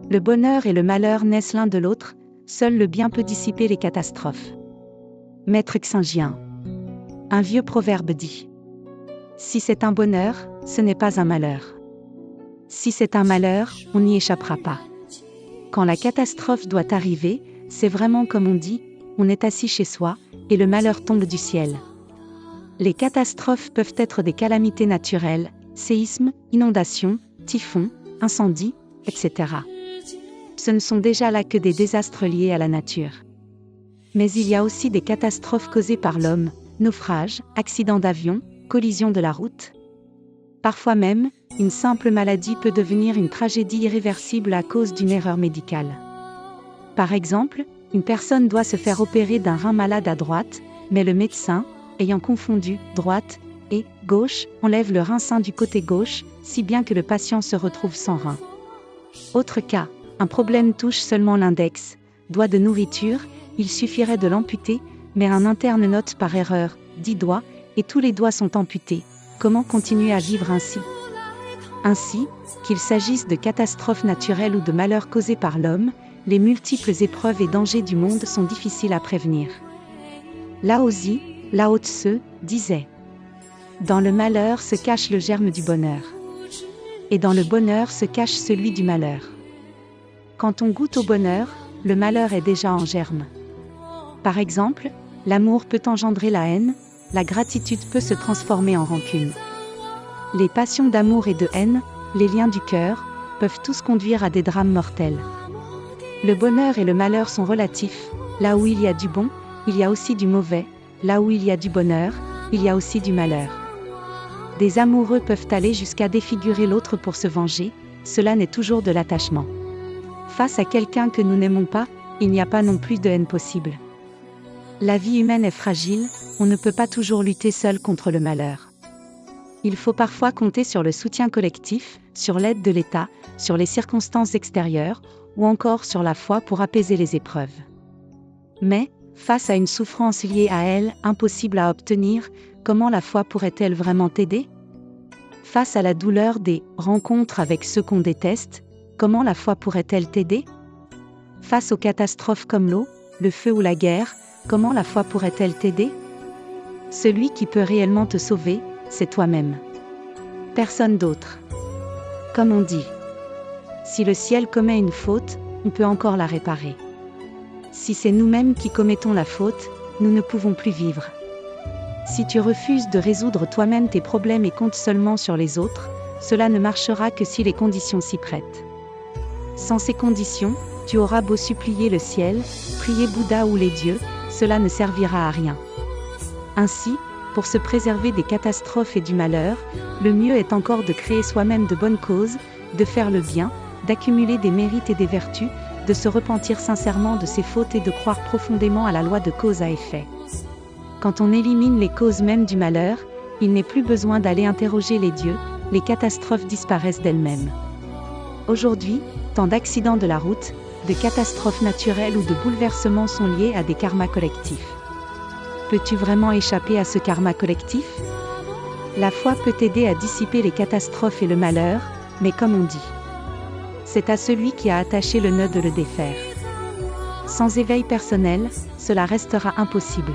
Le bonheur et le malheur naissent l'un de l'autre, seul le bien peut dissiper les catastrophes. Maître Xingien. Un vieux proverbe dit : si c'est un bonheur, ce n'est pas un malheur. Si c'est un malheur, on n'y échappera pas. Quand la catastrophe doit arriver, c'est vraiment comme on dit, on est assis chez soi, et le malheur tombe du ciel. Les catastrophes peuvent être des calamités naturelles, séismes, inondations, typhons, incendies, etc. Ce ne sont déjà là que des désastres liés à la nature. Mais il y a aussi des catastrophes causées par l'homme, naufrages, accidents d'avion, collisions de la route. Parfois même, une simple maladie peut devenir une tragédie irréversible à cause d'une erreur médicale. Par exemple, une personne doit se faire opérer d'un rein malade à droite, mais le médecin, ayant confondu droite et gauche, enlève le rein sain du côté gauche, si bien que le patient se retrouve sans rein. Autre cas, un problème touche seulement l'index, doigt de nourriture, il suffirait de l'amputer, mais un interne note par erreur 10 doigts, et tous les doigts sont amputés. Comment continuer à vivre ainsi ? Ainsi, qu'il s'agisse de catastrophes naturelles ou de malheurs causés par l'homme, les multiples épreuves et dangers du monde sont difficiles à prévenir. Laozi, Lao Tse, disait : dans le malheur se cache le germe du bonheur. Et dans le bonheur se cache celui du malheur. Quand on goûte au bonheur, le malheur est déjà en germe. Par exemple, l'amour peut engendrer la haine, la gratitude peut se transformer en rancune. Les passions d'amour et de haine, les liens du cœur, peuvent tous conduire à des drames mortels. Le bonheur et le malheur sont relatifs, là où il y a du bon, il y a aussi du mauvais, là où il y a du bonheur, il y a aussi du malheur. Des amoureux peuvent aller jusqu'à défigurer l'autre pour se venger, cela n'est toujours de l'attachement. Face à quelqu'un que nous n'aimons pas, il n'y a pas non plus de haine possible. La vie humaine est fragile, on ne peut pas toujours lutter seul contre le malheur. Il faut parfois compter sur le soutien collectif, sur l'aide de l'État, sur les circonstances extérieures, ou encore sur la foi pour apaiser les épreuves. Mais, face à une souffrance liée à elle, impossible à obtenir, comment la foi pourrait-elle vraiment t'aider ? Face à la douleur des rencontres avec ceux qu'on déteste, comment la foi pourrait-elle t'aider ? Face aux catastrophes comme l'eau, le feu ou la guerre, comment la foi pourrait-elle t'aider ? Celui qui peut réellement te sauver, c'est toi-même. Personne d'autre. Comme on dit, si le ciel commet une faute, on peut encore la réparer. Si c'est nous-mêmes qui commettons la faute, nous ne pouvons plus vivre. Si tu refuses de résoudre toi-même tes problèmes et comptes seulement sur les autres, cela ne marchera que si les conditions s'y prêtent. Sans ces conditions, tu auras beau supplier le ciel, prier Bouddha ou les dieux, cela ne servira à rien. Ainsi, pour se préserver des catastrophes et du malheur, le mieux est encore de créer soi-même de bonnes causes, de faire le bien, d'accumuler des mérites et des vertus, de se repentir sincèrement de ses fautes et de croire profondément à la loi de cause à effet. Quand on élimine les causes mêmes du malheur, il n'est plus besoin d'aller interroger les dieux, les catastrophes disparaissent d'elles-mêmes. Aujourd'hui, tant d'accidents de la route, de catastrophes naturelles ou de bouleversements sont liés à des karmas collectifs. Peux-tu vraiment échapper à ce karma collectif ? La foi peut t'aider à dissiper les catastrophes et le malheur, mais comme on dit, c'est à celui qui a attaché le nœud de le défaire. Sans éveil personnel, cela restera impossible.